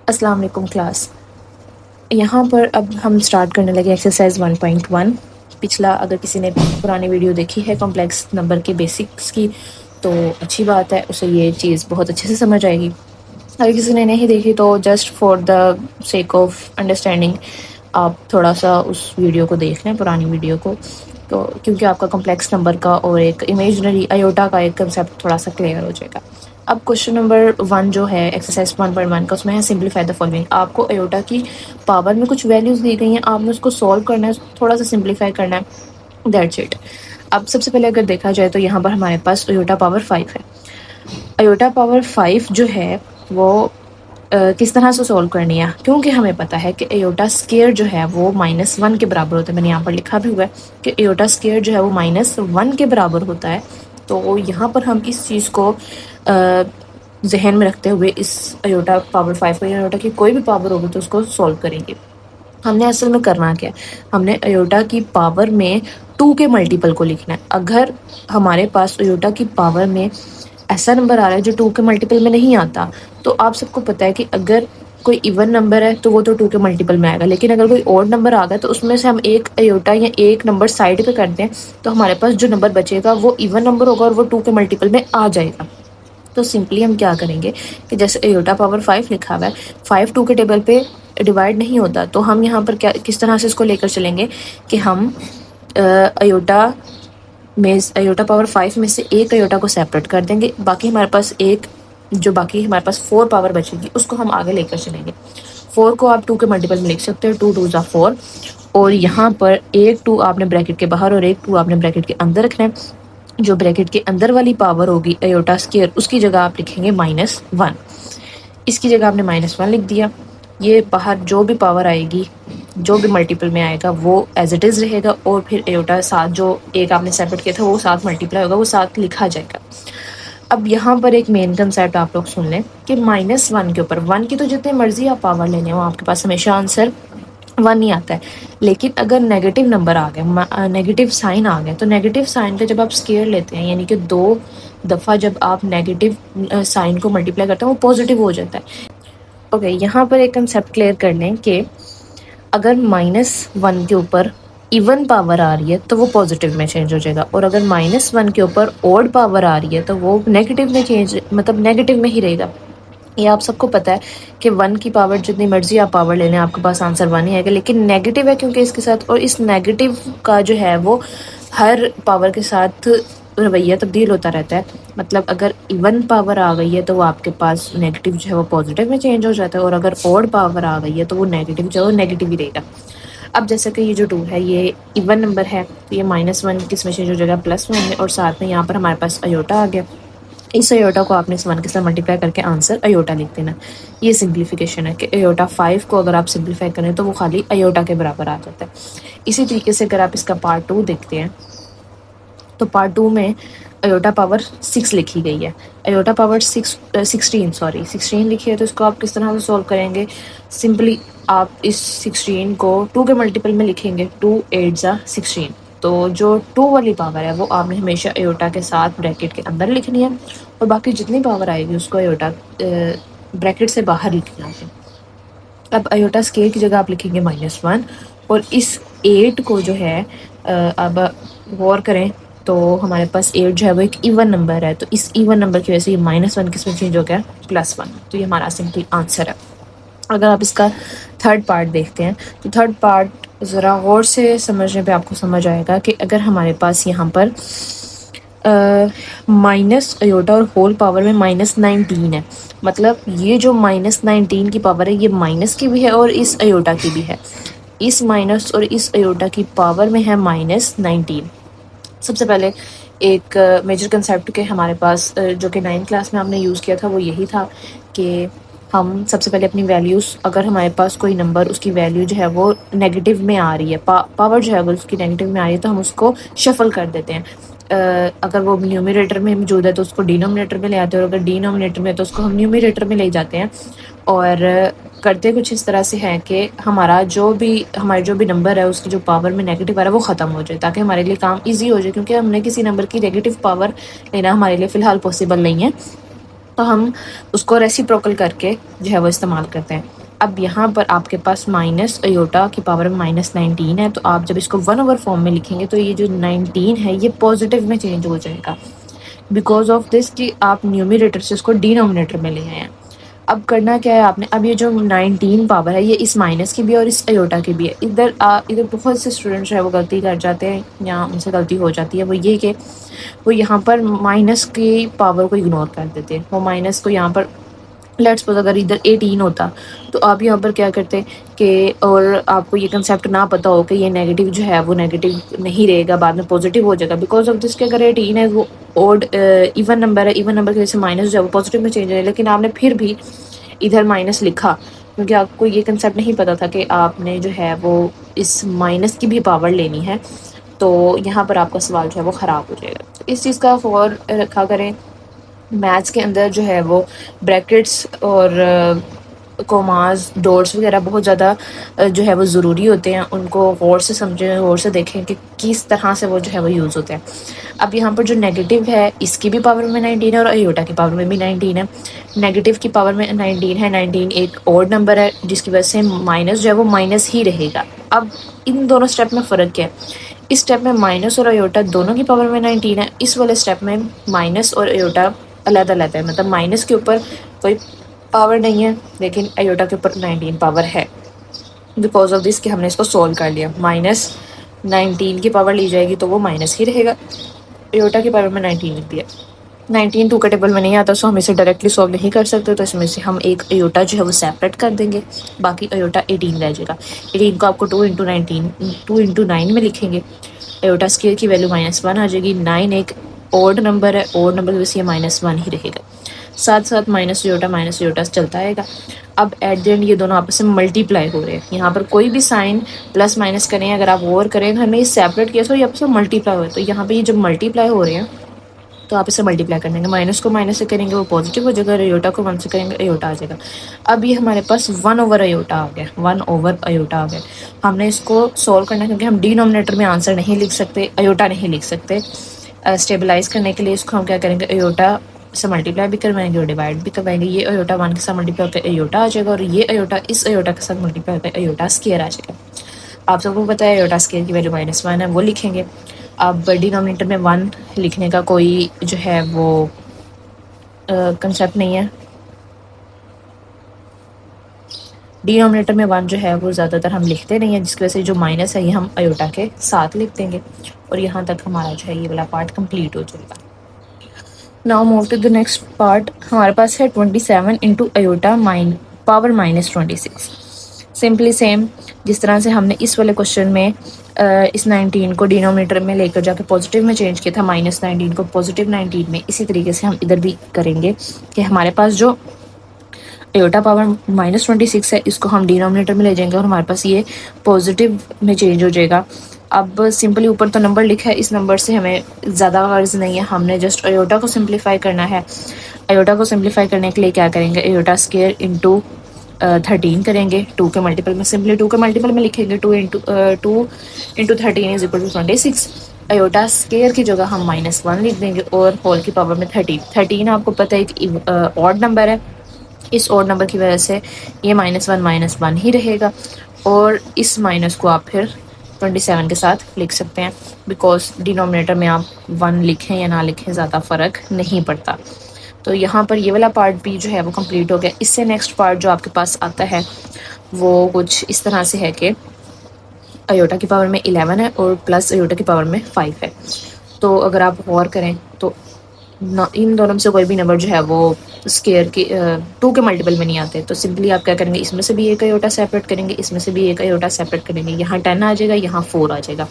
अस्सलाम वालेकुम क्लास। यहाँ पर अब हम स्टार्ट करने लगे एक्सरसाइज 1.1। पिछला अगर किसी ने पुरानी वीडियो देखी है कॉम्प्लेक्स नंबर के बेसिक्स की तो अच्छी बात है, उसे ये चीज़ बहुत अच्छे से समझ आएगी। अगर किसी ने नहीं देखी तो just for the sake of understanding आप थोड़ा सा उस वीडियो को देख लें, पुरानी वीडियो को, तो क्योंकि आपका कॉम्प्लेक्स नंबर का और एक इमेजिनरी अयोटा का एक कंसेप्ट थोड़ा सा क्लियर हो जाएगा। अब क्वेश्चन नंबर 1 जो है एक्सरसाइज 1.1 का, उसमें है सिंप्लीफाई द फॉलोइंग। आपको अयोटा की पावर में कुछ वैल्यूज़ दी गई हैं, आपने उसको सॉल्व करना है, थोड़ा सा सिंप्लीफाई करना है, दैट्स इट। अब सबसे पहले अगर देखा जाए तो यहाँ पर हमारे पास अयोटा पावर 5 है। अयोटा पावर 5 जो है वो किस तरह से सॉल्व करनी है, क्योंकि हमें पता है कि अयोटा स्केयर जो है वो -1 के बराबर होता है। मैंने यहाँ पर लिखा भी हुआ है कि अयोटा स्केयर जो है वो -1 के बराबर होता है। तो यहाँ पर हम इस चीज़ को जहन में रखते हुए इस अयोटा पावर 5 को, अयोटा की कोई भी पावर होगी तो उसको सॉल्व करेंगे। हमने असल में करना क्या है, हमने अयोटा की पावर में 2 के मल्टीपल को लिखना है। अगर हमारे पास अयोटा की पावर में ऐसा नंबर आ रहा है जो 2 के मल्टीपल में नहीं आता, तो आप सबको पता है कि अगर कोई इवन नंबर है तो वो तो 2 के मल्टीपल में आएगा, लेकिन अगर कोई ऑड नंबर आ गया तो उसमें से हम एक अयोटा या एक नंबर साइड पे कर दें तो हमारे पास जो नंबर बचेगा वो इवन नंबर होगा और वो 2 के मल्टीपल में आ जाएगा। तो सिंपली हम क्या करेंगे कि जैसे अयोटा पावर 5 लिखा हुआ है, 5 2 के टेबल पे डिवाइड नहीं होता, तो हम यहाँ पर क्या किस तरह से इसको लेकर चलेंगे कि हम अयोटा पावर 5 में से एक अयोटा को सेपरेट कर देंगे, बाकी हमारे पास हमारे पास 4 पावर बचेगी उसको हम आगे लेकर चलेंगे। 4 को आप 2 के मल्टीपल में लिख सकते हो, 2 2 ज़ा 4, और यहाँ पर एक 2 आपने ब्रैकेट के बाहर और एक 2 आपने ब्रैकेट के अंदर रखना है। जो ब्रैकेट के अंदर वाली पावर होगी अयोटा स्क्वायर, उसकी जगह आप लिखेंगे -1, इसकी जगह आपने -1 लिख दिया। ये बाहर जो भी पावर आएगी, जो भी मल्टीपल में आएगा वो एज इट इज़ रहेगा, और फिर अयोटा साथ जो एक आपने सेपरेट किया था वो साथ मल्टीप्लाई होगा, वो साथ लिखा जाएगा। अब यहाँ पर एक मेन कंसेप्ट आप लोग सुन लें कि -1 के ऊपर 1 की तो जितनी मर्जी आप पावर ले लें वो आपके पास हमेशा आंसर 1 ही आता है। लेकिन अगर नेगेटिव नंबर आ गया, नेगेटिव साइन आ गया, तो नेगेटिव साइन का जब आप स्केयर लेते हैं, यानी कि 2 दफ़ा जब आप नेगेटिव साइन को मल्टीप्लाई करते हैं वो पॉजिटिव हो जाता है। ओके, यहाँ पर एक कंसेप्ट क्लियर कर लें कि अगर -1 के ऊपर इवन पावर आ रही है तो वो पॉजिटिव में चेंज हो जाएगा, और अगर -1 के ऊपर ऑड पावर आ रही है तो वो नेगेटिव में चेंज, मतलब नेगेटिव में ही रहेगा। ये आप सबको पता है कि 1 की पावर जितनी मर्जी आप पावर ले लें आपके पास आंसर 1 ही आएगा, लेकिन नेगेटिव है क्योंकि इसके साथ, और इस नेगेटिव का जो है वो हर पावर के साथ रवैया तब्दील होता रहता है। मतलब अगर इवन पावर आ गई है तो वो आपके पास नेगेटिव जो है वो पॉजिटिव में चेंज हो जाता है, और अगर ऑड पावर आ गई है तो वो नेगेटिव जो है वो नेगेटिव ही रहेगा। अब जैसे कि ये जो 2 है ये इवन नंबर है, तो ये -1 किस में चेंज हो जाएगा, +1 में, और साथ में यहाँ पर हमारे पास अयोटा आ गया। इस अयोटा को आपने इस 1 के साथ मल्टीप्लाई करके आंसर अयोटा लिख देना। ये सिंप्लीफिकेशन है कि अयोटा 5 को अगर आप सिंप्लीफाई करें तो वो खाली अयोटा के बराबर आ जाता है। इसी तरीके से अगर आप इसका पार्ट 2 देखते हैं तो पार्ट 2 में अयोटा पावर 6 लिखी गई है, अयोटा पावर 16 लिखी है, तो इसको आप किस तरह से सॉल्व करेंगे। सिंपली आप इस 16 को 2 के मल्टीपल में लिखेंगे, 2 8 ज़ा 16, तो जो 2 वाली पावर है वो आपने हमेशा अयोटा के साथ ब्रैकेट के अंदर लिखनी है, और बाकी जितनी पावर आएगी उसको अयोटा ब्रैकेट से बाहर लिखना है। अब अयोटा स्केयर की जगह आप लिखेंगे -1, और इस 8 को जो है अब गौर करें तो हमारे पास 8 जो है वो एक इवन नंबर है, तो इस इवन नंबर की वजह से ये -1 किस में चेंज हो गया, +1, तो ये हमारा सिंपल आंसर है। अगर आप इसका थर्ड पार्ट देखते हैं तो थर्ड पार्ट ज़रा गौर से समझने पे आपको समझ आएगा कि अगर हमारे पास यहाँ पर माइनस अयोटा और होल पावर में -19 है, मतलब ये जो -19 की पावर है ये माइनस की भी है और इस अयोटा की भी है। इस माइनस और इस अयोटा की पावर में है -19। सबसे पहले एक मेजर कंसेप्ट के हमारे पास जो कि 9th क्लास में हमने यूज़ किया था वो यही था कि हम सबसे पहले अपनी वैल्यूज़, अगर हमारे पास कोई नंबर उसकी वैल्यू जो है वो नेगेटिव में आ रही है, पावर जो है अगर उसकी नेगेटिव में आ रही है तो हम उसको शफल कर देते हैं। अगर वो न्यूमरेटर में मौजूद है तो उसको डिनोमिनेटर में ले आते हैं, और अगर डिनोमिनेटर में है तो उसको हम न्यूमरेटर में ले जाते हैं, और करते कुछ इस तरह से है कि हमारे जो भी नंबर है उसकी जो पावर में नेगेटिव आ रहा है वो ख़त्म हो जाए, ताकि हमारे लिए काम इजी हो जाए, क्योंकि हमने किसी नंबर की नेगेटिव पावर लेना हमारे लिए फ़िलहाल पॉसिबल नहीं है। तो हम उसको रेसिप्रोकल करके जो है वो इस्तेमाल करते हैं। अब यहाँ पर आपके पास माइनस अयोटा की पावर में -19 है, तो आप जब इसको 1/4 फॉर्म में लिखेंगे तो ये जो 19 है ये पॉजिटिव में चेंज हो जाएगा, बिकॉज ऑफ दिस कि आप न्यूमरेटर से उसको डिनोमिनेटर में ले आए हैं। अब करना क्या है आपने, अब ये जो 19 पावर है ये इस माइनस की भी है और इस अयोटा की भी है। इधर बहुत से स्टूडेंट्स है वो गलती कर जाते हैं या उनसे गलती हो जाती है, वो ये कि वो यहाँ पर माइनस की पावर को इग्नोर कर देते हैं। वो माइनस को यहाँ पर लेट्स सपोज अगर इधर 18 होता तो आप यहाँ पर क्या करते कि, और आपको ये कंसेप्ट ना पता हो कि ये नेगेटिव जो है वो नेगेटिव नहीं रहेगा, बाद में पॉजिटिव हो जाएगा, बिकॉज ऑफ दिस के अगर 18 है वो ओड इवन नंबर है, इवन नंबर की वजह से माइनस जो है वो पॉजिटिव में चेंज है, लेकिन आपने फिर भी इधर माइनस लिखा क्योंकि आपको ये कंसेप्ट नहीं पता था कि आपने जो है वो इस माइनस की भी पावर लेनी है, तो यहाँ पर आपका सवाल जो है वो ख़राब हो जाएगा। तो इस चीज़ का गौर रखा करें। मैथ्स के अंदर जो है वो ब्रैकेट्स और कोमास डॉट्स वगैरह बहुत ज़्यादा जो है वो ज़रूरी होते हैं, उनको गौर से समझें, गौर से देखें कि किस तरह से वो जो है वो यूज़ होते हैं। अब यहाँ पर जो नेगेटिव है इसकी भी पावर में 19 है और अयोटा की पावर में भी 19 है। नेगेटिव की पावर में 19 है, 19 एक ऑड नंबर है जिसकी वजह से माइनस जो है वो माइनस ही रहेगा। अब इन दोनों स्टेप में फ़र्क क्या है, इस स्टेप में माइनस और अयोटा दोनों की पावर में 19 है, इस वाले स्टेप में माइनस और अयोटा अलग अलग है, मतलब माइनस के ऊपर कोई पावर नहीं है लेकिन अयोटा के ऊपर 19 पावर है। बिकॉज ऑफ दिस कि हमने इसको सोल्व कर लिया, -19 की पावर ली जाएगी तो वो माइनस ही रहेगा, अयोटा की पावर में 19 लिख दिया। 19 2 का टेबल में नहीं आता सो हम इसे डायरेक्टली सॉल्व नहीं कर सकते, तो इसमें से हम एक अयोटा जो है वो सेपरेट कर देंगे, बाकी अयोटा 18 रह जाएगा। 18 को आपको 2 × 19 2 × 9 में लिखेंगे, अयोटा स्क्वायर की वैल्यू -1 आ जाएगी। 9 एक ऑड नंबर है, ऑड नंबर की वजह से ये -1 ही रहेगा, साथ साथ माइनस अयोटा चलता आएगा। अब एट द एंड ये दोनों आपस में मल्टीप्लाई हो रहे हैं, यहाँ पर कोई भी साइन प्लस माइनस करें, अगर आप और करें तो हमें सेपरेट किया तो ये आपस में मल्टीप्लाई हो रहे हैं, तो यहाँ पे ये जब मल्टीप्लाई हो रहे हैं तो आप इसे मल्टीप्लाई कर देंगे, माइनस को माइनस से करेंगे वो पॉजिटिव हो जाएगा, अयोटा को 1 से करेंगे अयोटा आ जाएगा। अब ये हमारे पास 1/, अयोटा आ गया, 1/, अयोटा आ गया। हमने इसको सॉल्व करना है क्योंकि हम डिनोमिनेटर में आंसर नहीं लिख सकते, अयोटा नहीं लिख सकते। स्टेबलाइज करने के लिए इसको हम क्या करेंगे, अयोटा से मल्टीप्लाई भी करवाएंगे और डिवाइड भी करवाएंगे। ये अयोटा 1 के साथ मल्टीप्लाई होकर अयोटा आ जाएगा और ये अयोटा इस अयोटा के साथ मल्टीप्लाई होकर अयोटा स्क्वायर आ जाएगा। आप सबको पता है अयोटा स्क्वायर की वैल्यू -1 है, वो लिखेंगे। अब डिनोमिनेटर में 1 लिखने का कोई जो है वो कंसेप्ट नहीं है, डिनोमिनेटर में 1 जो है वो ज़्यादातर हम लिखते नहीं है, जिसकी वजह से जो माइनस है ये हम अयोटा के साथ लिख देंगे और यहाँ तक हमारा जो है ये वाला पार्ट कंप्लीट हो जाएगा। Now move to the next part. हमारे पास है 27 into iota power -26। Simply same जिस तरह से हमने इस वाले क्वेश्चन में इस 19 को डिनोमिनेटर में लेकर जाकर पॉजिटिव में चेंज किया था, -19 को पॉजिटिव 19 में, इसी तरीके से हम इधर भी करेंगे कि हमारे पास जो अयोटा पावर -26 है इसको हम डिनोमिनेटर में ले जाएंगे और हमारे पास ये पॉजिटिव में चेंज हो जाएगा। अब सिंपली ऊपर तो नंबर लिखा है, इस नंबर से हमें ज़्यादा गर्ज नहीं है, हमने जस्ट अयोटा को सिंप्लीफाई करना है। अयोटा को सिंप्लीफाई करने के लिए क्या करेंगे, अयोटा स्क्वायर इंटू 13 करेंगे, 2 के मल्टीपल में, सिंपली 2 के मल्टीपल में लिखेंगे, 2 into 13 is equal to 26। Iota square की जगह हम -1 लिख देंगे और होल की पावर में 13 आपको पता है एक ऑड नंबर है, इस ऑड नंबर की वजह से ये -1 ही रहेगा और इस माइनस को आप फिर 27 के साथ लिख सकते हैं, बिकॉज डिनोमिनेटर में आप 1 लिखें या ना लिखें ज़्यादा फ़र्क नहीं पड़ता। तो यहाँ पर ये वाला पार्ट भी जो है वो कंप्लीट हो गया। इससे नेक्स्ट पार्ट जो आपके पास आता है वो कुछ इस तरह से है कि अयोटा की पावर में 11 है और प्लस अयोटा की पावर में 5 है। तो अगर आप गौर करें तो इन दोनों में से कोई भी नंबर जो है वो स्क्वायर के 2 के मल्टीपल में नहीं आते, तो सिंपली आप क्या करेंगे, इसमें से भी एक अयोटा सेपरेट करेंगे, इसमें से भी एक अयोटा सेपरेट करेंगे, यहाँ 10 आ जाएगा, यहाँ 4 आ जाएगा।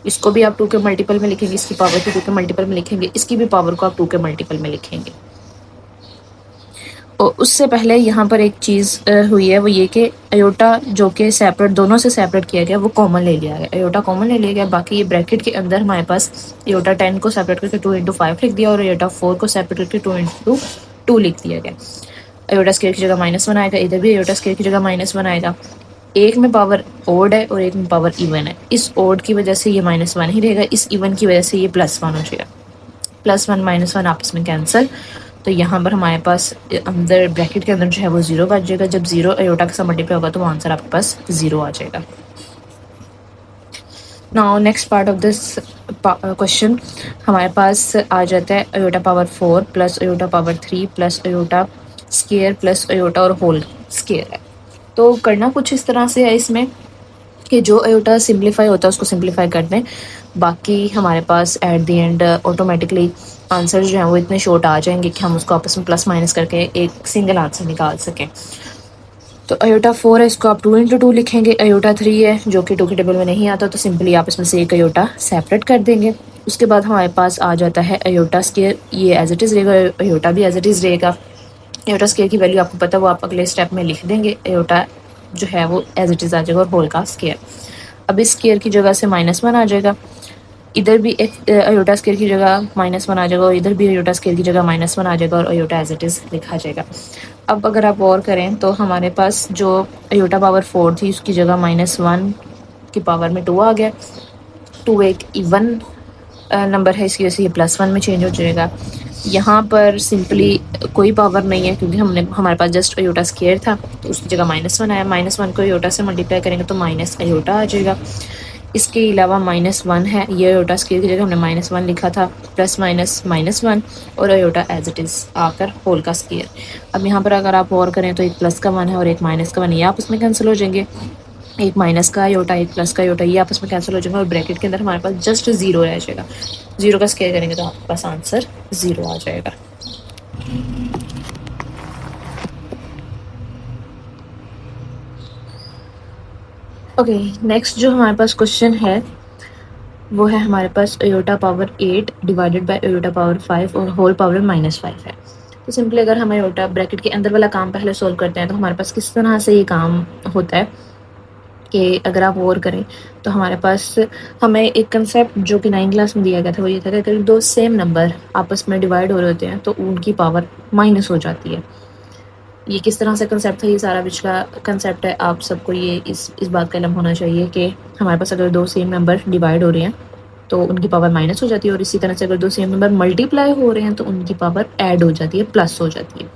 इसको भी आप 2 के मल्टीपल में लिखेंगे, इसकी पावर को 2 के मल्टीपल में लिखेंगे, इसकी भी पावर को आप 2 के मल्टीपल में लिखेंगे। और उससे पहले यहाँ पर एक चीज़ हुई है, वो ये कि अयोटा जो कि सेपरेट दोनों से सेपरेट किया गया वो कॉमन ले लिया गया, अयोटा कॉमन ले लिया गया। बाकी ये ब्रैकेट के अंदर हमारे पास अयोटा 10 को सेपरेट करके 2 × 5 लिख दिया और अयोटा 4 को सेपरेट करके 2 × 2 लिख दिया गया। अयोटा स्क्वायर की जगह -1 आएगा, इधर भी अयोटा स्क्वायर की जगह -1 आएगा। एक में पावर ओड है और एक में पावर इवन है, इस ओड की वजह से ये -1 ही रहेगा, इस इवन की वजह से ये +1 हो जाएगा। +1 -1 आपस में कैंसिल तो यहाँ पर हमारे पास अंदर ब्रैकेट के अंदर जो है वो 0 बच जाएगा। जब 0 अयोटा के साथ मल्टीप्लाई होगा तो आंसर आपके पास 0 आ जाएगा। Now next part of this question हमारे पास आ जाता है iota power 4 plus iota power 3 plus iota square plus iota और होल स्केयर है। तो करना कुछ इस तरह से है इसमें कि जो अयोटा सिंप्लीफाई होता है उसको सिंप्लीफाई कर दें, बाकी हमारे पास at the end automatically answer जो है वो इतने शॉर्ट आ जाएंगे कि हम उसको आपस में प्लस माइनस करके एक सिंगल आंसर निकाल सकें। तो अयोटा 4 है, इसको आप 2 इंटू 2 लिखेंगे। अयोटा 3 है जो कि 2 के टेबल में नहीं आता, तो सिंपली आप इसमें से एक अयोटा सेपरेट कर देंगे। उसके बाद हमारे पास आ जाता है अयोटा स्केयर, ये एज इट इज़ रहेगा, अयोटा भी एज इट इज़ रहेगा। अयोटा स्केयर की वैल्यू आपको पता है, वो आप अगले स्टेप में लिख देंगे। अयोटा जो है वो एज इट इज़ आ जाएगा और होल का स्केयर। अब इस स्केयर की जगह से -1 आ जाएगा, इधर भी एक अयोटा स्केयर की जगह -1 आ जाएगा और इधर भी अयोटा स्केयर की जगह -1 आ जाएगा और अयोटा एज इट इज़ लिखा जाएगा। अब अगर आप और करें तो हमारे पास जो अयोटा पावर 4 थी उसकी जगह -1 की पावर में 2 आ गया। 2 एक इवन नंबर है, इसकी वजह से ये +1 में चेंज हो जाएगा। यहाँ पर सिंपली कोई पावर नहीं है क्योंकि हमारे पास जस्ट अयोटा स्केयर था, तो उसकी जगह -1 आया। -1 को अयोटा से मल्टीप्लाई करेंगे तो माइनस अयोटा आ जाएगा। इसके अलावा -1 है, ये अयोटा स्केयर की जगह हमने -1 लिखा था, प्लस माइनस -1 और अयोटा एज इट इज़ आकर होल का स्केयर। अब यहाँ पर अगर आप और करें तो एक प्लस का 1 है और एक माइनस का 1, ये आपस में कैंसिल हो जाएंगे। एक माइनस का अयोटा एक प्लस का अयोटा, ये आपस में कैंसिल हो जाएगा और ब्रैकेट के अंदर हमारे पास जस्ट 0 रह जाएगा। 0 का स्केयर करेंगे तो आपके पास आंसर 0 आ जाएगा। ओके, नेक्स्ट जो हमारे पास क्वेश्चन है वो है हमारे पास iota power 8 divided by iota power 5 और होल पावर -5 है। तो सिंपली अगर हम अयोटा ब्रैकेट के अंदर वाला काम पहले सोल्व करते हैं तो हमारे पास किस तरह से ये काम होता है कि अगर आप और करें तो हमारे पास हमें एक कंसेप्ट जो कि 9th क्लास में दिया गया था वो ये था कि अगर दो सेम नंबर आपस में डिवाइड हो रहे होते हैं तो उनकी पावर माइनस हो जाती है। ये किस तरह से कंसेप्ट था, ये सारा पिछला कंसेप्ट है। आप सबको ये इस बात का इल्म होना चाहिए कि हमारे पास अगर दो सेम नंबर डिवाइड हो रहे हैं तो उनकी पावर माइनस हो जाती है और इसी तरह से अगर दो सेम नंबर मल्टीप्लाई हो रहे हैं तो उनकी पावर ऐड हो जाती है, प्लस हो जाती है।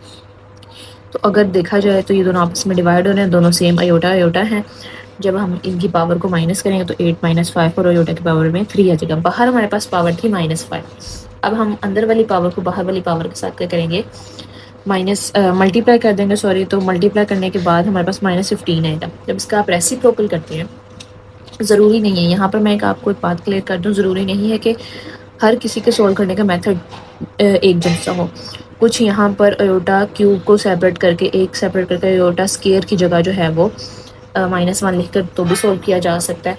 तो अगर देखा जाए तो ये दोनों आपस में डिवाइड हो रहे हैं, दोनों सेम अयोटा अयोटा हैं। जब हम इनकी पावर को माइनस करेंगे तो 8 - 5 और अयोटा की पावर में 3 आ जाएगा। बाहर हमारे पास पावर थी -5, अब हम अंदर वाली पावर को बाहर वाली पावर के साथ क्या करेंगे, मल्टीप्लाई कर देंगे, तो मल्टीप्लाई करने के बाद हमारे पास -15 आएगा। जब इसका आप रेसिप्रोकल करते हैं, ज़रूरी नहीं है, यहाँ पर मैं आपको एक बात क्लियर कर दूँ, ज़रूरी नहीं है कि हर किसी के सोल्व करने का मेथड एक जैसा हो। कुछ यहाँ पर अयोटा क्यूब को सेपरेट करके अयोटा स्केयर की जगह जो है वो -1 लिख कर तो भी सोल्व किया जा सकता है।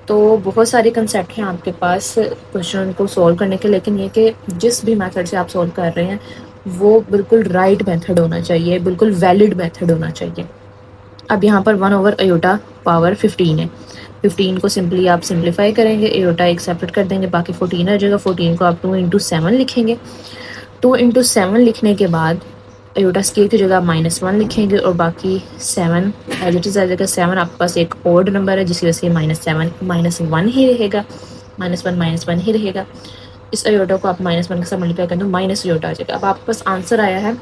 तो बहुत सारे कंसेप्ट हैं आपके पास क्वेश्चन को सोल्व करने के, लेकिन ये कि जिस भी मेथड से आप सोल्व कर रहे हैं वो बिल्कुल राइट मेथड होना चाहिए, बिल्कुल वैलिड मेथड होना चाहिए। अब यहाँ पर 1/अयोटा पावर 15 है। 15 को सिंपली आप सिंप्लीफाई करेंगे, अयोटा एक सेपरेट कर देंगे, बाकी 14 आ जाएगा। 14 को आप 2 × 7 लिखेंगे। 2 × 7 लिखने के बाद अयोटा स्केयर की जगह -1 लिखेंगे और बाकी 7 एज इट इज़ आ जाएगा। 7 आपके पास एक ऑड नंबर है जिसकी वजह से -1 ही रहेगा, -1 ही रहेगा। इस अयोटा को आप -1 के साथ मल्टीप्लाई कर दो, माइनस अयोटा आ जाएगा। अब आपके पास आंसर आया है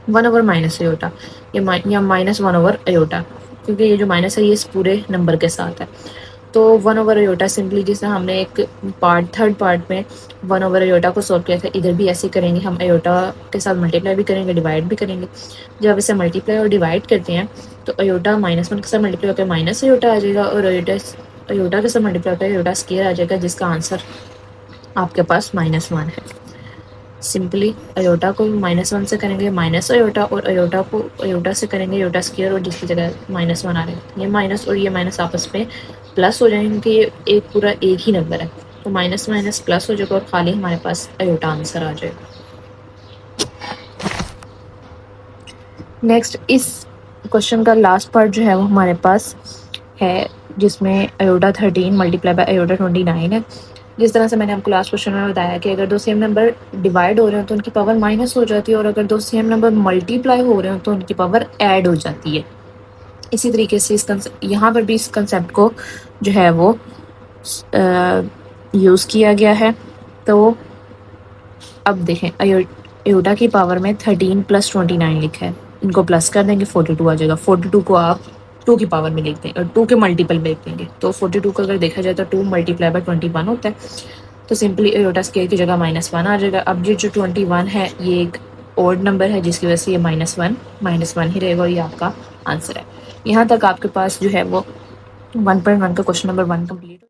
1/- अयोटा या -1/अयोटा, क्योंकि ये जो माइनस है ये इस पूरे नंबर के साथ है। तो 1/अयोटा सिंपली जैसे हमने एक थर्ड पार्ट में 1/अयोटा को सॉल्व किया था, इधर भी ऐसे करेंगे। हम अयोटा के साथ मल्टीप्लाई भी करेंगे, डिवाइड भी करेंगे। जब इसे मल्टीप्लाई और डिवाइड करते हैं तो अयोटा -1 के साथ मल्टीप्लाई होकर माइनस अयोटा आ जाएगा और अयोटा के साथ मल्टीप्लाई होकर अयोटा स्केयर आ जाएगा, जिसका आंसर आपके पास -1 है। सिंपली अयोटा को -1 से करेंगे माइनस अयोटा और अयोटा को अयोटा से करेंगे अयोटा स्क्वायर और जिसकी जगह -1 आ रहा है। ये माइनस और ये माइनस आपस में प्लस हो जाएंगे क्योंकि ये एक पूरा एक ही नंबर है, तो माइनस माइनस प्लस हो जाएगा और खाली हमारे पास अयोटा आंसर आ जाएगा। नेक्स्ट इस क्वेश्चन का लास्ट पार्ट जो है वो हमारे पास है जिसमें अयोटा 13 मल्टीप्लाई बाय अयोटा 29 है। जिस तरह से मैंने आपको लास्ट क्वेश्चन में बताया कि अगर दो सेम नंबर डिवाइड हो रहे हैं तो उनकी पावर माइनस हो जाती है और अगर दो सेम नंबर मल्टीप्लाई हो रहे हो तो उनकी पावर ऐड हो जाती है। इसी तरीके से यहाँ पर भी इस कंसेप्ट को जो है वो यूज़ किया गया है। तो अब देखें एयोटा की पावर में 13 + 29 लिखा है, इनको प्लस कर देंगे 42 आ जाएगा। 42 को आप 2 की पावर में लिख दें और 2 के मल्टीपल में लिख देंगे, तो 42 को अगर देखा जाए तो 2 × 21 होता है। तो सिंपली एयोटा स्केयर की जगह -1 आ जाएगा। अब ये जो 21 है ये एक ओड नंबर है, जिसकी वजह से ये -1 ही रहेगा और ये आपका आंसर है। यहाँ तक आपके पास जो है वो 1.1 का क्वेश्चन नंबर 1 कंप्लीट।